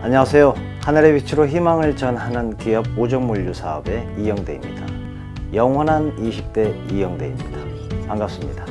안녕하세요. 하늘의 빛으로 희망을 전하는 기업 우정물류 사업의 이영대입니다. 영원한 20대 이영대입니다. 반갑습니다.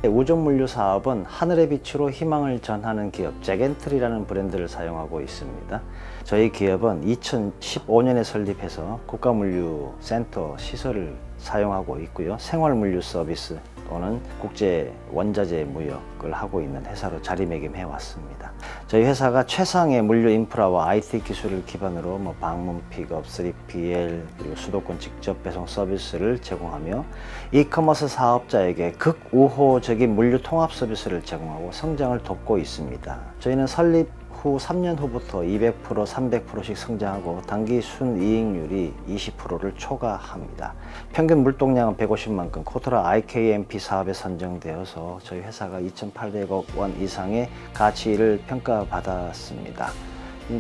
우정물류 사업은 하늘의 빛으로 희망을 전하는 기업 잭엔트리라는 브랜드를 사용하고 있습니다. 저희 기업은 2015년에 설립해서 국가물류센터 시설을 사용하고 있고요. 생활물류 서비스 또는 국제 원자재 무역을 하고 있는 회사로 자리매김해 왔습니다. 저희 회사가 최상의 물류 인프라와 IT 기술을 기반으로 방문 픽업, 3PL 그리고 수도권 직접 배송 서비스를 제공하며 이커머스 사업자에게 극우호적인 물류 통합 서비스를 제공하고 성장을 돕고 있습니다. 저희는 설립 후 3년 후부터 200%, 300%씩 성장하고 단기 순이익률이 20%를 초과합니다. 평균 물동량은 150만 건, 코트라 IKMP 사업에 선정되어서 저희 회사가 2,800억 원 이상의 가치를 평가받았습니다.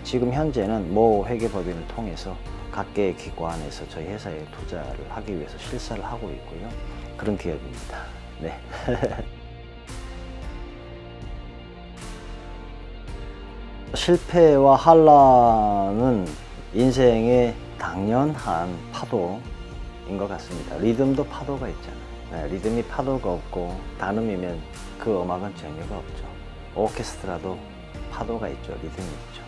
지금 현재는 모 회계법인을 통해서 각계 기관에서 저희 회사에 투자를 하기 위해서 실사를 하고 있고요. 그런 기업입니다. 네. 실패와 한란은 인생의 당연한 파도인 것 같습니다. 리듬도 파도가 있잖아요. 네, 리듬이 파도가 없고 단음이면 그 음악은 재미가 없죠. 오케스트라도 파도가 있죠. 리듬이 있죠.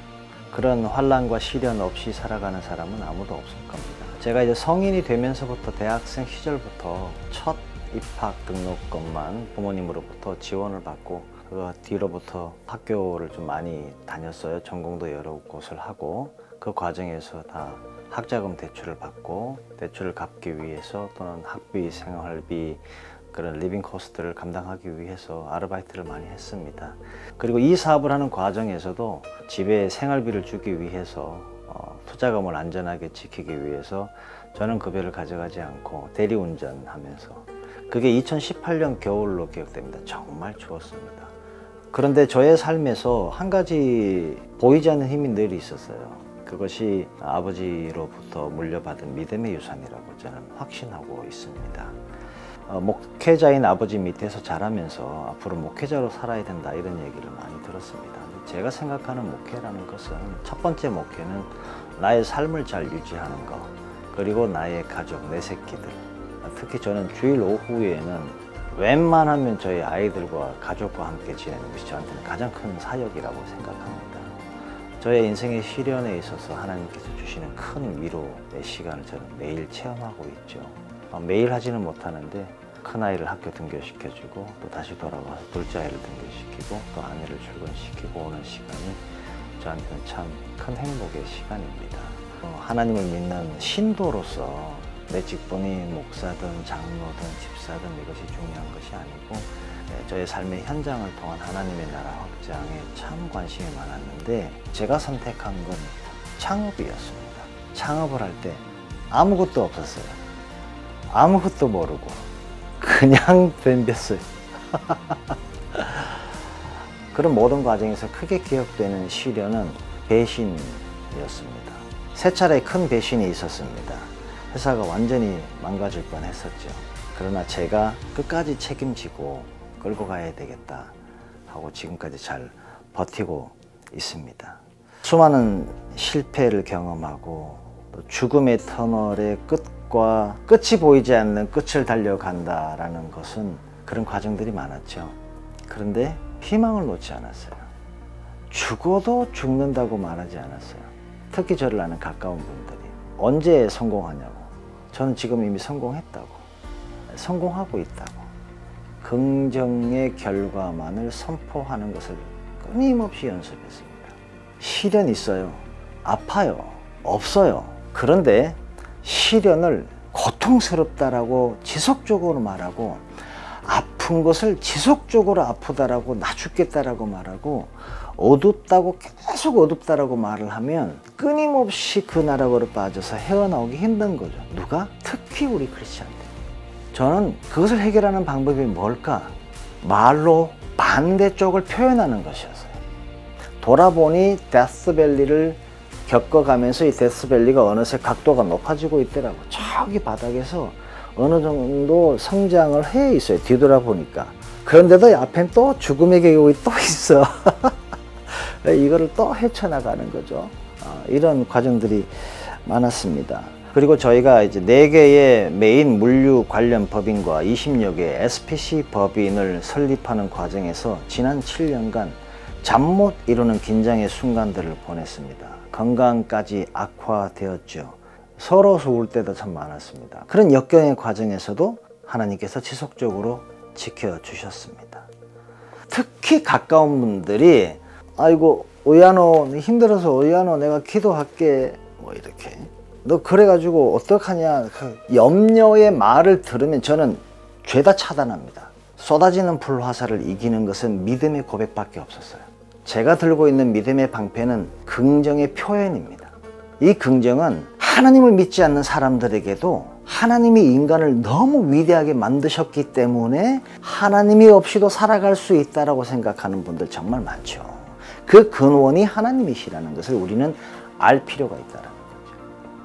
그런 환란과 시련 없이 살아가는 사람은 아무도 없을 겁니다. 제가 이제 성인이 되면서부터 대학생 시절부터 첫 입학 등록금만 부모님으로부터 지원을 받고 그 뒤로부터 학교를 좀 많이 다녔어요. 전공도 여러 곳을 하고 그 과정에서 다 학자금 대출을 받고 대출을 갚기 위해서 또는 학비, 생활비 그런 리빙 코스트를 감당하기 위해서 아르바이트를 많이 했습니다. 그리고 이 사업을 하는 과정에서도 집에 생활비를 주기 위해서 투자금을 안전하게 지키기 위해서 저는 급여를 가져가지 않고 대리운전하면서 그게 2018년 겨울로 기억됩니다. 정말 추웠습니다. 그런데 저의 삶에서 한 가지 보이지 않는 힘이 늘 있었어요. 그것이 아버지로부터 물려받은 믿음의 유산이라고 저는 확신하고 있습니다. 목회자인 아버지 밑에서 자라면서 앞으로 목회자로 살아야 된다 이런 얘기를 많이 들었습니다. 제가 생각하는 목회라는 것은 첫 번째 목회는 나의 삶을 잘 유지하는 것, 그리고 나의 가족, 내 새끼들. 특히 저는 주일 오후에는 웬만하면 저희 아이들과 가족과 함께 지내는 것이 저한테는 가장 큰 사역이라고 생각합니다. 저의 인생의 시련에 있어서 하나님께서 주시는 큰 위로의 시간을 저는 매일 체험하고 있죠. 매일 하지는 못하는데 큰아이를 학교 등교시켜주고 또 다시 돌아와서 둘째 아이를 등교시키고 또 아내를 출근시키고 오는 시간이 저한테는 참 큰 행복의 시간입니다. 하나님을 믿는 신도로서 내 직분이 목사든 장로든 집사든 이것이 중요한 것이 아니고 저의 삶의 현장을 통한 하나님의 나라 확장에 참 관심이 많았는데 제가 선택한 건 창업이었습니다. 창업을 할 때 아무것도 없었어요. 아무것도 모르고 그냥 덤볐어요. 그런 모든 과정에서 크게 기억되는 시련은 배신이었습니다. 세 차례 큰 배신이 있었습니다. 회사가 완전히 망가질 뻔했었죠. 그러나 제가 끝까지 책임지고 끌고 가야 되겠다 하고 지금까지 잘 버티고 있습니다. 수많은 실패를 경험하고 또 죽음의 터널의 끝이 보이지 않는 끝을 달려간다라는 것은 그런 과정들이 많았죠. 그런데 희망을 놓지 않았어요. 죽어도 죽는다고 말하지 않았어요. 특히 저를 아는 가까운 분들이 언제 성공하냐고. 저는 지금 이미 성공했다고, 성공하고 있다고, 긍정의 결과만을 선포하는 것을 끊임없이 연습했습니다. 시련 있어요. 아파요. 없어요. 그런데 시련을 고통스럽다라고 지속적으로 말하고 아픈 것을 지속적으로 아프다라고 나 죽겠다라고 말하고 어둡다고 계속 어둡다라고 말을 하면 끊임없이 그 나락으로 빠져서 헤어나오기 힘든 거죠. 누가? 특히 우리 크리스찬들. 저는 그것을 해결하는 방법이 뭘까? 말로 반대쪽을 표현하는 것이었어요. 돌아보니 데스밸리를 겪어가면서 이 데스밸리가 어느새 각도가 높아지고 있더라고. 저기 바닥에서 어느 정도 성장을 해 있어요. 뒤돌아보니까. 그런데도 앞엔 또 죽음의 계곡이 또 있어. 이거를 또 헤쳐나가는 거죠. 이런 과정들이 많았습니다. 그리고 저희가 이제 4개의 메인 물류 관련 법인과 20여 개의 SPC 법인을 설립하는 과정에서 지난 7년간 잠 못 이루는 긴장의 순간들을 보냈습니다. 건강까지 악화되었죠. 서러워서 울 때도 참 많았습니다. 그런 역경의 과정에서도 하나님께서 지속적으로 지켜주셨습니다. 특히 가까운 분들이 아이고 의안호 힘들어서 의안호 내가 기도할게 뭐 이렇게 너 그래가지고 어떡하냐 그 염려의 말을 들으면 저는 죄다 차단합니다. 쏟아지는 불화살을 이기는 것은 믿음의 고백밖에 없었어요. 제가 들고 있는 믿음의 방패는 긍정의 표현입니다. 이 긍정은 하나님을 믿지 않는 사람들에게도 하나님이 인간을 너무 위대하게 만드셨기 때문에 하나님이 없이도 살아갈 수 있다고 생각하는 분들 정말 많죠. 그 근원이 하나님이시라는 것을 우리는 알 필요가 있다는 거죠.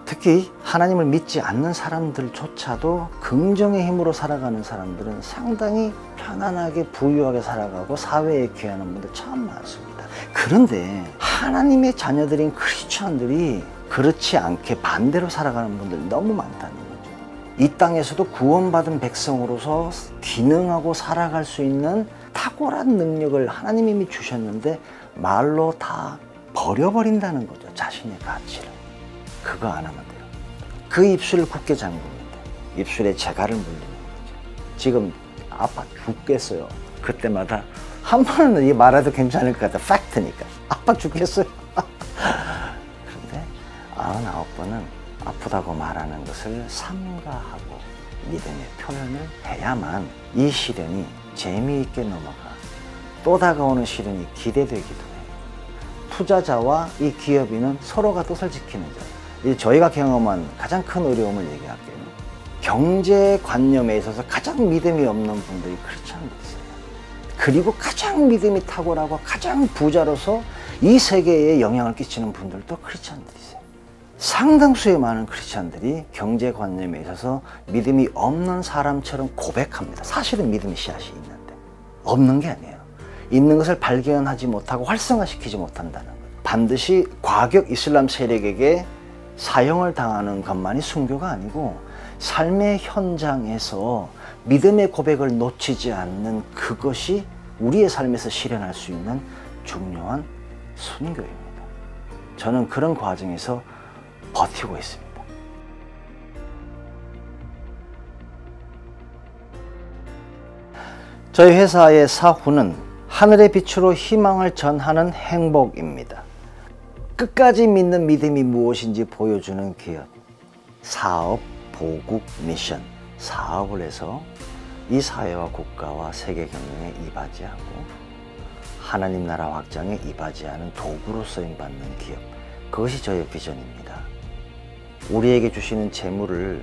특히 하나님을 믿지 않는 사람들조차도 긍정의 힘으로 살아가는 사람들은 상당히 편안하게 부유하게 살아가고 사회에 귀하는 분들 참 많습니다. 그런데 하나님의 자녀들인 크리스천들이 그렇지 않게 반대로 살아가는 분들 너무 많다는 거죠. 이 땅에서도 구원받은 백성으로서 기능하고 살아갈 수 있는 탁월한 능력을 하나님이 이미 주셨는데 말로 다 버려버린다는 거죠. 자신의 가치를. 그거 안 하면 돼요. 그 입술을 굳게 잠깁니다. 입술에 재갈을 물리는 거죠. 지금 아파 죽겠어요. 그때마다 한 번은 이 말해도 괜찮을 것 같아. 팩트니까. 아파 죽겠어요. 그런데 99번은 아프다고 말하는 것을 삼가하고 믿음의 표현을 해야만 이 시련이 재미있게 넘어가 또 다가오는 시련이 기대되기도 해요. 투자자와 이 기업인은 서로가 뜻을 지키는 자. 저희가 경험한 가장 큰 어려움을 얘기할게요. 경제관념에 있어서 가장 믿음이 없는 분들이 크리스천들이세요. 그리고 가장 믿음이 탁월하고 가장 부자로서 이 세계에 영향을 끼치는 분들도 크리스천들이세요. 상당수의 많은 크리스천들이 경제관념에 있어서 믿음이 없는 사람처럼 고백합니다. 사실은 믿음의 씨앗이 있는데 없는 게 아니에요. 있는 것을 발견하지 못하고 활성화시키지 못한다는 거예요. 반드시 과격 이슬람 세력에게 사형을 당하는 것만이 순교가 아니고 삶의 현장에서 믿음의 고백을 놓치지 않는 그것이 우리의 삶에서 실현할 수 있는 중요한 순교입니다. 저는 그런 과정에서 버티고 있습니다. 저희 회사의 사후는 하늘의 빛으로 희망을 전하는 행복입니다. 끝까지 믿는 믿음이 무엇인지 보여주는 기업, 사업, 보국, 미션, 사업을 해서 이 사회와 국가와 세계 경영에 이바지하고 하나님 나라 확장에 이바지하는 도구로 쓰임받는 기업, 그것이 저의 비전입니다. 우리에게 주시는 재물을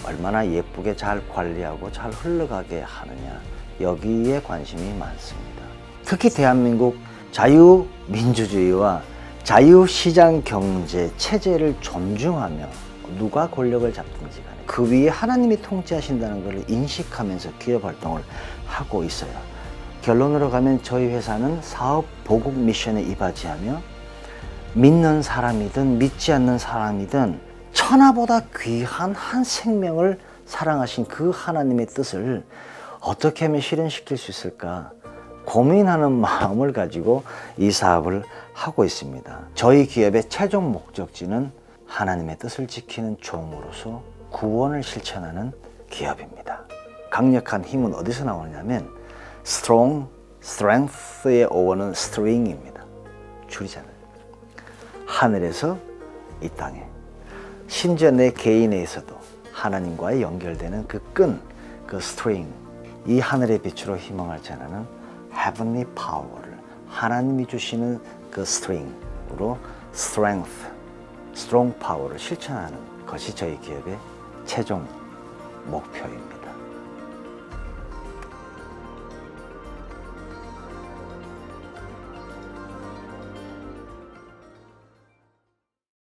얼마나 예쁘게 잘 관리하고 잘 흘러가게 하느냐, 여기에 관심이 많습니다. 특히 대한민국 자유민주주의와 자유시장 경제 체제를 존중하며 누가 권력을 잡든지 간에 그 위에 하나님이 통치하신다는 것을 인식하면서 기업 활동을 하고 있어요. 결론으로 가면 저희 회사는 사업 보국 미션에 이바지하며 믿는 사람이든 믿지 않는 사람이든 천하보다 귀한 한 생명을 사랑하신 그 하나님의 뜻을 어떻게 하면 실현시킬 수 있을까 고민하는 마음을 가지고 이 사업을 하고 있습니다. 저희 기업의 최종 목적지는 하나님의 뜻을 지키는 종으로서 구원을 실천하는 기업입니다. 강력한 힘은 어디서 나오느냐면 strong, strength의 어원은 string입니다. 줄이잖아요. 하늘에서 이 땅에, 심지어 내 개인에서도 하나님과의 연결되는 그 끈, 그 string, 이 하늘의 빛으로 희망을 전하는 heavenly power를 하나님이 주시는 그 string으로 strength, strong power를 실천하는 것이 저희 기업의 최종 목표입니다.